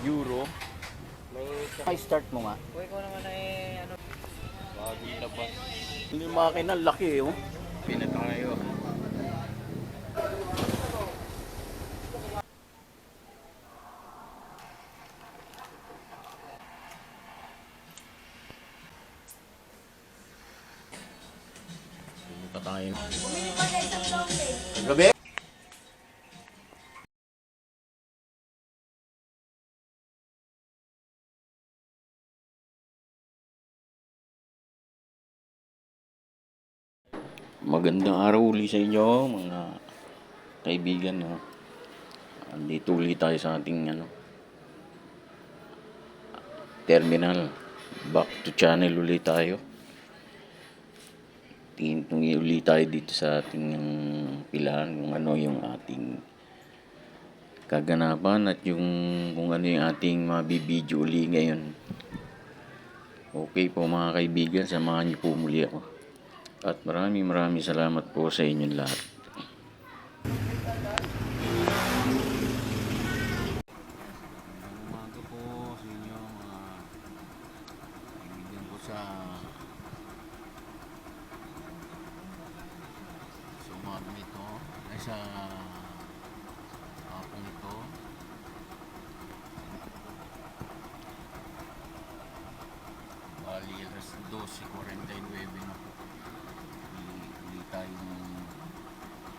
Euro. May start mo nga. Uy, ko naman ay ano. Bagong labas. Yung makina, laki eh. Oh. Pina tayo. Pumunta tayo. Gabi? Magandang araw ulit sa inyo mga kaibigan. No? Andito ulit tayo sa ating terminal. Back to channel ulit tayo. Tingin ulit tayo dito sa ating pilahan kung ano yung ating kaganapan at kung ano yung ating mabibidyo uli ngayon. Okay po mga kaibigan, samahan niyo po muli ako. At maraming salamat po sa inyong lahat. Umaga po sa inyo mga kaibigan ko sa umaga nito ay sa hapong ito. Bali alas 12:49 na po. Uli tayo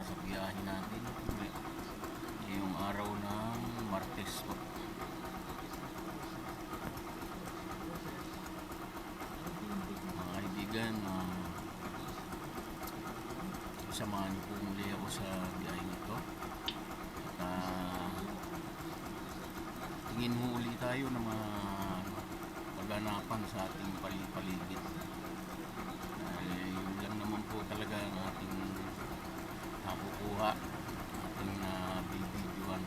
sa biyahe natin. Yung araw ng Martes po. Mga kaibigan, samahan niyo po muli ako sa biyahe nito. At tingin mo uli tayo ng mga paganapan sa ating paligid. Yun lang naman po talaga ang ating nakukuha, ating bibidyoan.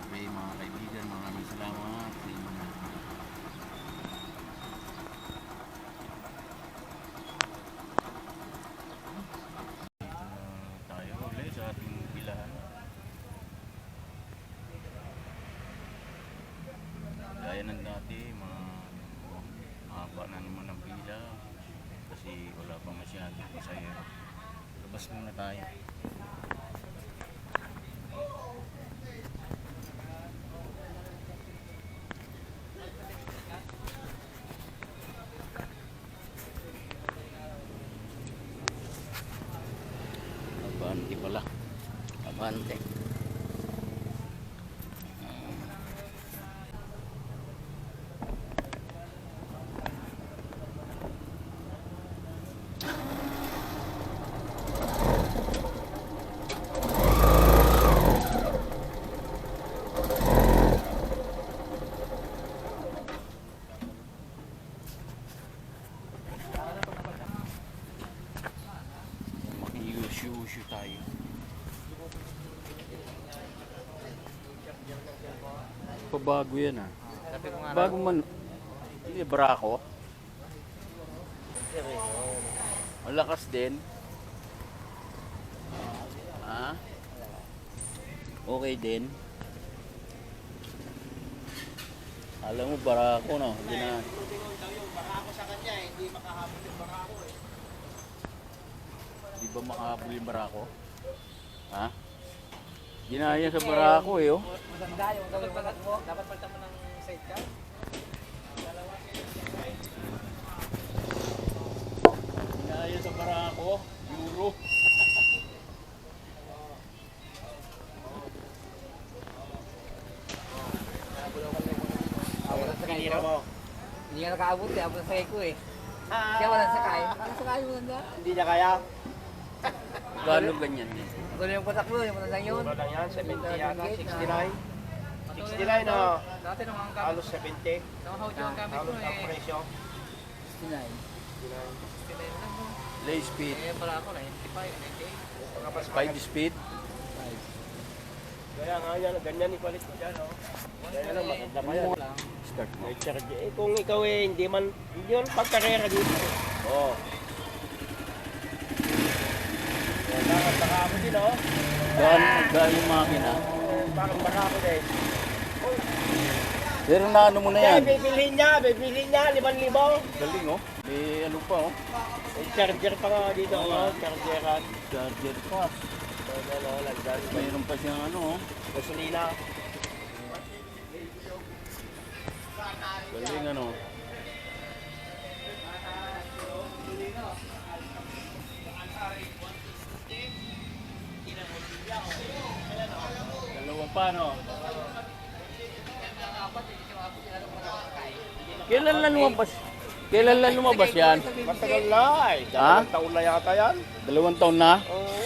Okay mga kaibigan, maraming salamat sa inyo. Tayo ulit sa ating pilahan. Gaya ng dati, mahaba na naman ang pila kasi wala pa masyadong pasahero. Labas muna tayo. Abante pala. Abante. Makiusyo tayo. Pabago yan ah. Sabi ko nga Bago man. Hindi, barako. Malakas din. Ha? Okay din. Alam mo, barako no? Hindi na. yung barako sa kanya, hindi makahabol yung barako eh. Di ba makahabol yung barako? Ha? Ginaya sa barako eh oh. Maganda yung gawin mo. Dapat palitan mo ng sidecar. Ginaya sa barako. Euro. Pinira mo. Hindi nga nakaabot eh. Abot na sakay ko eh. Kaya walang sakay. Walang sakay mo ganda. Hindi niya kaya. Gano'ng ganyan eh? Gulo yung patak mo. Yung patak yun. Mura lang yan, 70 yata, 69. 69 na, Dati nung ang gamit. halos 70. Nung hawd yung gamit ko Halos ang eh. presyo. 69. Lay speed. Eh pala ako 95, 98. 5 speed. Kaya nga yan, ganyan ipalit ko dyan, oh. Kaya lang, maganda pa yan. Start mo. May charge. Eh, kung ikaw eh, hindi man pagkarera dito. Oo. Kaya dapat baka ako din, oh. Gaan yung makina. parang barako din. Pero na ano mo na yan? Bibilhin niya, 5,000. Galing oh. May ano pa oh. May charger pa nga dito, chargeran. Charger pa. Lagdan. Mayroon pa siyang ano oh. Gasolina. Galing ano. Dalawa pa no. Kailan lang lumabas? Kailan lang lumabas yan? Matagal na eh. Ha? 2 taon na yata yan. 2 taon na? Oo.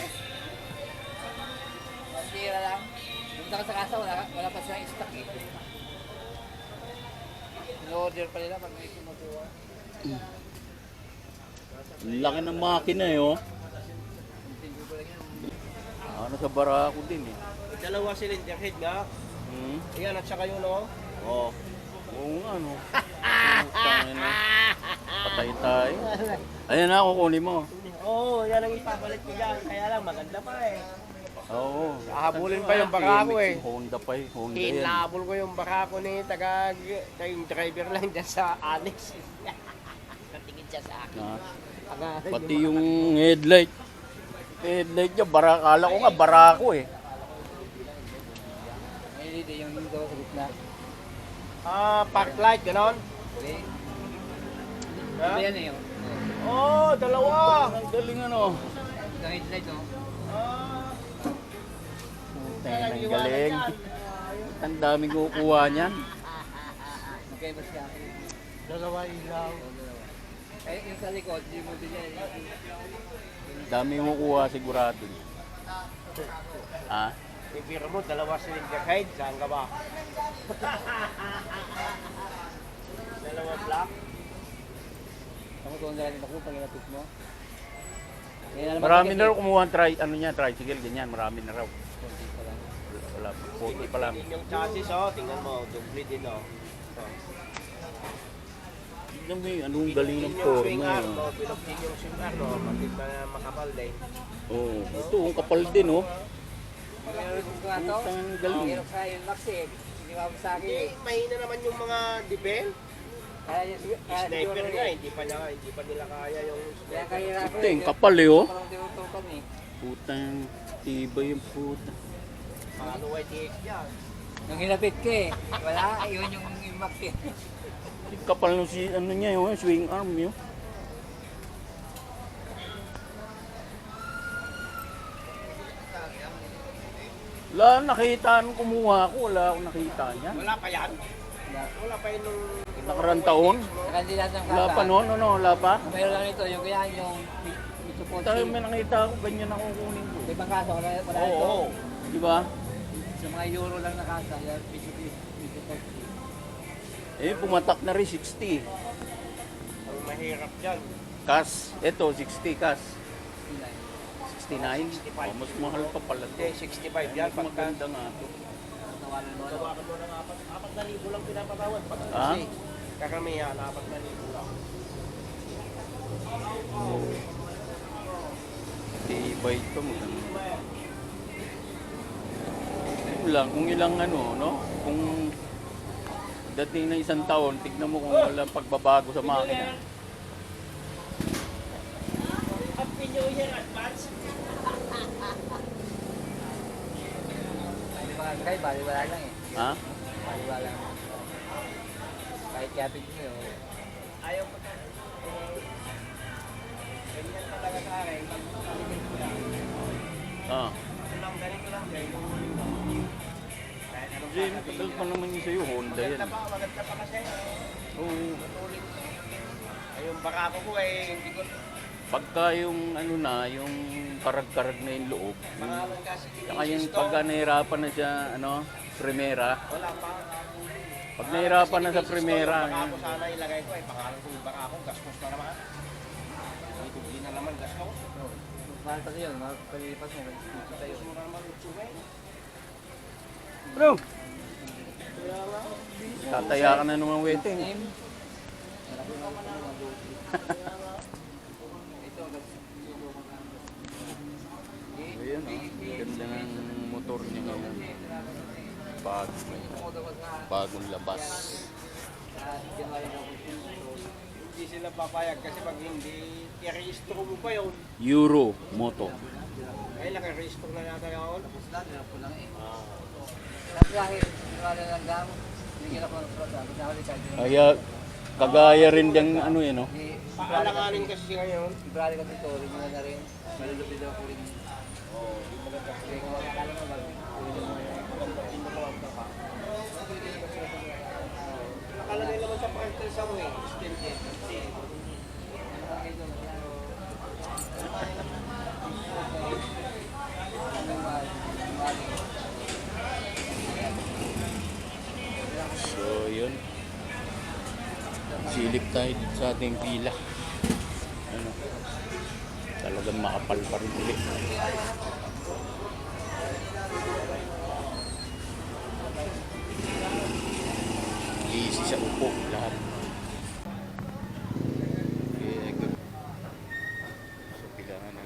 Sira lang. Punta ka sa kasa, wala pa silang stock eh. In-order pa nila pag may kumukuha. Laki ng makina eh oh. Hindi ko lang yan. Ano sa barako din eh. 2 cylinder head nga. Hmm? Ayan, at saka yun oh. Oo. Oo nga no. Putangin na. Patay tayo. Ayan na, kukunin mo. Oo, yan ang ipapalit ko dyan. Kaya lang, maganda pa eh. Oo. Hahabulin pa yung barako eh. Honda pa eh. Honda yan. Hinabol ko yung barako ni yung driver lang dyan sa Alex. Natingin siya sa akin. Ah, Aga- pati yung headlight. Headlight niya, kala ko nga barako eh. May lidi yung dito sa gitna. Park light, ganon. Okay. Ha? Ito yan eh. Oh, 2. Ang galing ano. Ang headlight oh. Ang galing. Ang daming kukuha niyan. Magkaiba siya. 2 ilaw. Eh, yung sa likod, hindi mo din yan. Daming kukuha sigurado. Ah? Bibiro mo, 2 cylinder head. Saan ka ba? 2 black. Ako doon na rin ako pag inapit mo. Kaya naman Marami kasi- na raw kumuha ang tricycle, ganyan. Marami na raw. Konti pa lang. Wala pa. 40 pa lang. Tingnan yung chassis, oh. Tingnan mo, doble din, oh. Tignan mo yung anong galing ng Yung swing forma. arm, oh. Bilog din yung swing arm, oh. Pagkit na makapal din. Oo. Ito, ang kapal din oh. Meron ko nga to. Ang galing. Pero sa yun, Max eh. Hindi mo sa akin Hindi, eh. mahina naman yung mga depel. Kaya yung Sniper nga, hindi pa nila kaya yung Kaya kaya ako Ito, ang kapal eh oh. Parang tinutukan eh. Putang, tibay yung puta. Paano YTX yan? Nung hinapit ka eh. Wala, yun yung Max eh. Ang kapal nung si, ano niya yung swing arm yun. Wala nakita nung kumuha ako, wala akong nakita niya. Wala pa yan. Wala pa yun nung... Nakarang taon? Nakandi lahat ng Wala pa noon, ano, wala pa? Mayroon lang ito, yung kaya yung support Tayo may nakita ako, ganyan ako kunin ko. May ibang kaso, wala ito. Oo. Di ba? Sa mga euro lang na kasa, yung support. Eh, pumatak na rin 60. Ang mahirap dyan. Cash, eto 60 cash. 69? Oh, mas mahal pa pala to. Hindi, 65 yan. Mas maganda nga to. Tawakan mo ng 4,000 lang pinapatawad. Ha? Karamihan, 4,000 lang. Tibay ito, maganda. Ito lang, kung ilang ano, no? Kung dating na 1 taon, tignan mo kung walang pagbabago sa makina. Happy New Year advance. Kahit baliwala lang eh. Ha? Baliwala lang. Kahit kapit mo yun. Ayaw ko na. Ganyan talaga sa akin. Pag-aligin ko lang. Ah. Ito lang, ganito lang. Kahit anong Kasi matagal pa naman yun sa'yo, Honda yan. maganda pa kasi. Oo. Ay, yung barako ko eh, hindi ko... Pagka yung ano na, yung karag-karag na yung loob, Pangalan kasi saka yung pagka nahirapan na siya, ano, primera, wala pa. pag nahirapan na sa primera, Barako sana ilagay ko eh, pangalan ko yung barako, gastos na naman. May dubli na naman gastos. Mahal pa yun, palipas mo, dito tayo. Gastos mo na naman yung tsume. Bro, Kaya nga. tataya ka na naman waiting. Ayan, oh. Ganda ng motor niya ngayon. bagong labas. Hindi sila papayag kasi pag hindi, i-rehistro mo pa yun. Euro Moto. Ay, naka-rehistro na natin yun. Kaya kagaya rin diyang ano yan, no? Paalanganin kasi siya ngayon. Ibrali kasi ito, rin mo na rin. Malulupid ako rin. Oo, yung maganda. Kaya kung makakala mo, Nakalagay naman sa parental sa mo eh. Still yet. So, yun. Silip tayo dito sa ating pila. Ano? Talagang makapal pa rin ulit. Easy sa upo lahat. Okay, good. So, pilahan na.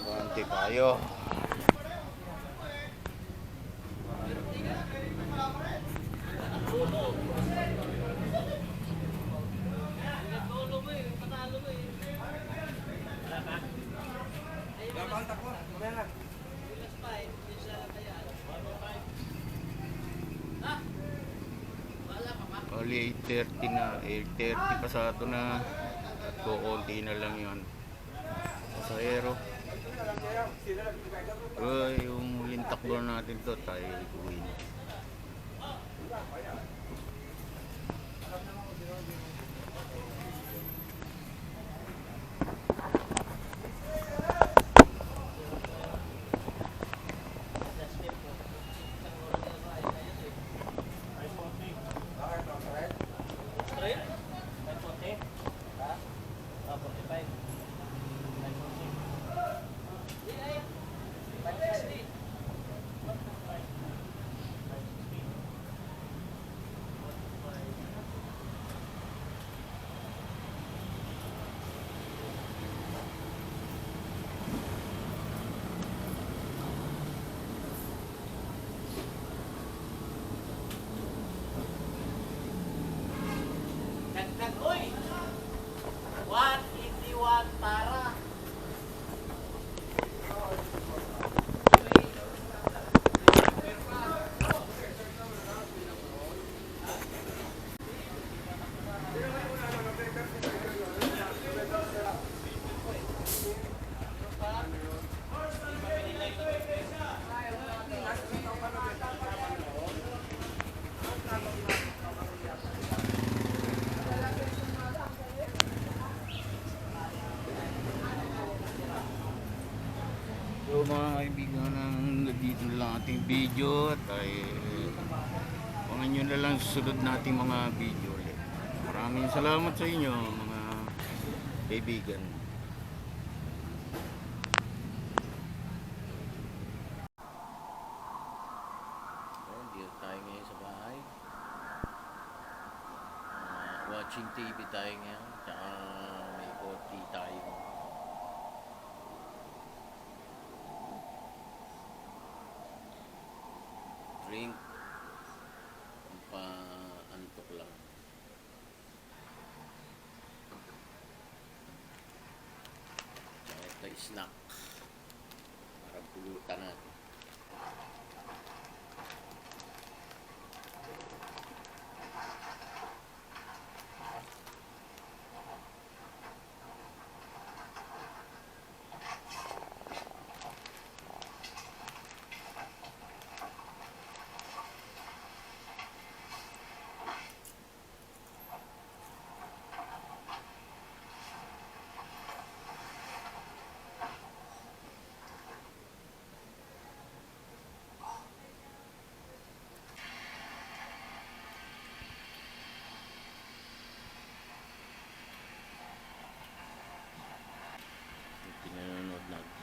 Abante tayo. Bali 8:30 na, 8:30 pasado na at kukunti na lang yun pasahero. Yung huling takbo natin to tayo ikuin. So mga kaibigan, dito na lang ating video at ay abangan nyo na lang susunod nating mga video ulit. Maraming salamat sa inyo mga kaibigan. Dito tayo ngayon sa bahay. Watching TV tayo ngayon. Tsaka may coffee tayo. Drink. Pa-antok lang. Ito snack. Para pulutan natin. Pinanonood natin.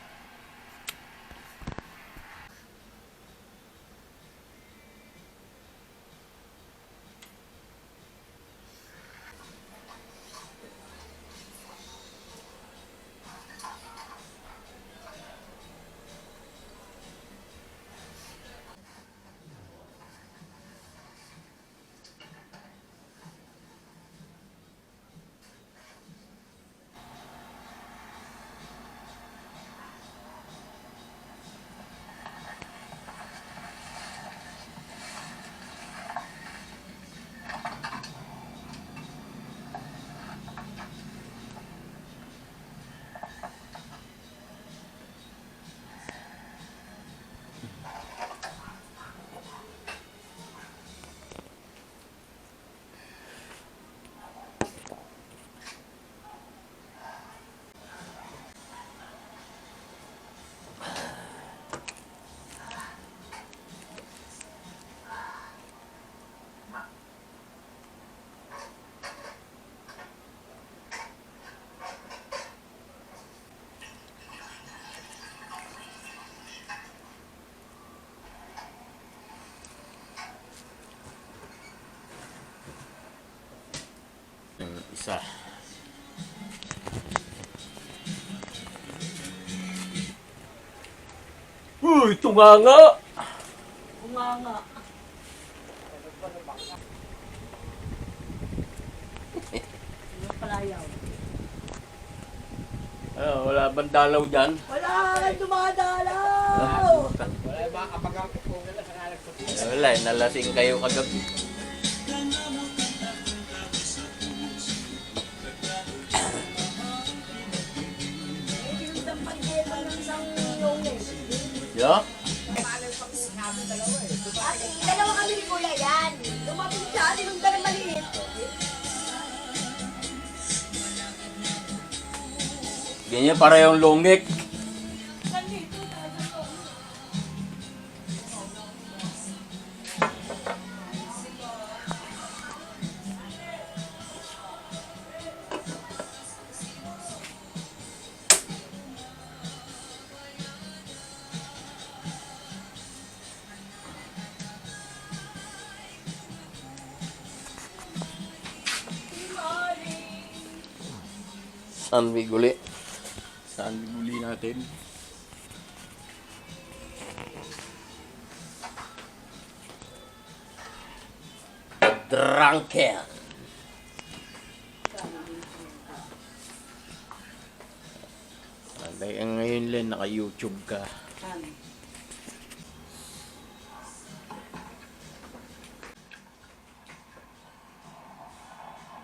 Yung isa. Uy, tunganga! Umanga. Yung palayaw. Wala bang dalaw dyan? Wala! Dumadalaw! Wala yung mga kapag-angkot ko nila sa ngalag sa puso. Wala, nalasing kayo kagabi. Yeah? Dalawa kami ni Kuya yan. Lumapit siya, tinunda ng maliit. Ganyan para yung lungik. Saan biguli? Saan biguli natin? Drunken. Kaya ngayon lang naka-YouTube ka.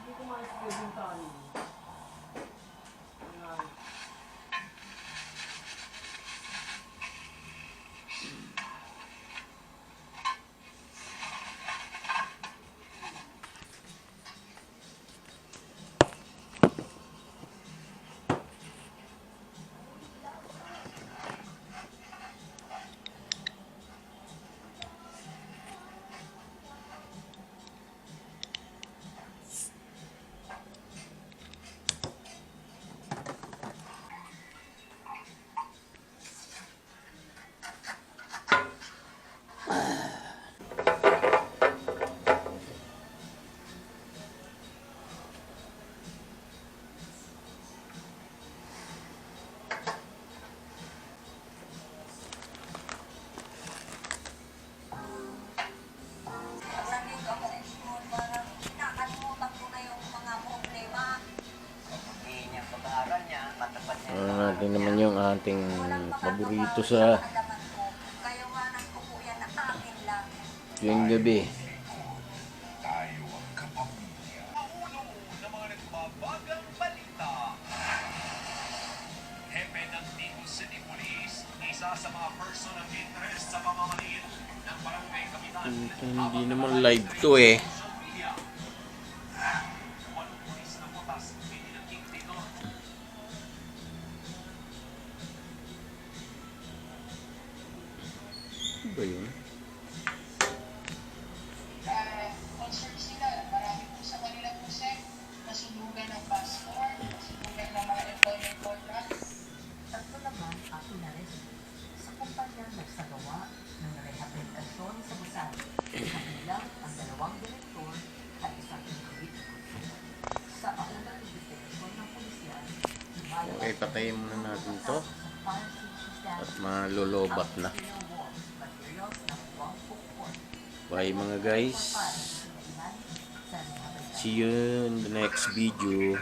Hindi ko maisipin yung kanin. Ito naman yung ating paborito sa tuwing gabi. Hindi naman live to eh. Ano ba yun? Concern sila, marami po sa kanila po nasunugan ng passport, nasunugan ng mga employment contracts. Tatlo naman ang inaresto sa kumpanyang nagsagawa ng rehabilitasyon sa Busan. Kabilang ang dalawang direktor at isang individual. Sa kaunang investigasyon ng pulisya, Okay, patayin muna natin to. At malolobat na. Bye mga guys. See you in the next video.